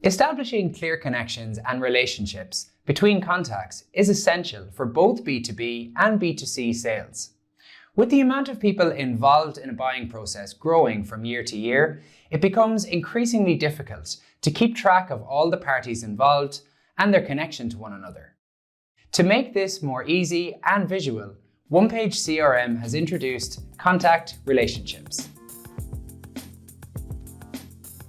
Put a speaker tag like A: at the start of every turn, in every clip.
A: Establishing clear connections and relationships between contacts is essential for both B2B and B2C sales. With the amount of people involved in a buying process growing from year to year, it becomes increasingly difficult to keep track of all the parties involved and their connection to one another. To make this more easy and visual, OnePageCRM has introduced contact relationships.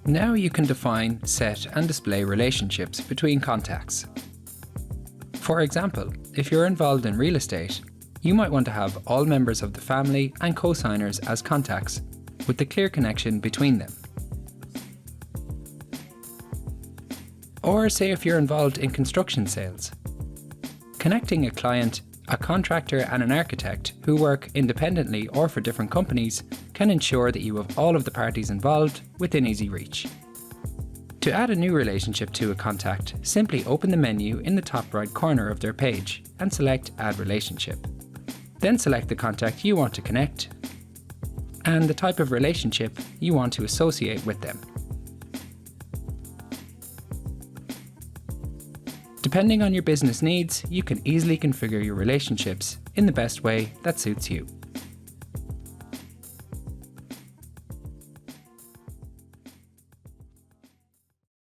A: Now you can define, set and display relationships between contacts. For example, if you're involved in real estate, you might want to have all members of the family and co-signers as contacts, with the clear connection between them. Or say if you're involved in construction sales. Connecting a client, a contractor and an architect who work independently or for different companies can ensure that you have all of the parties involved within easy reach. To add a new relationship to a contact, simply open the menu in the top right corner of their page and select Add Relationship. Then select the contact you want to connect and the type of relationship you want to associate with them. Depending on your business needs, you can easily configure your relationships in the best way that suits you.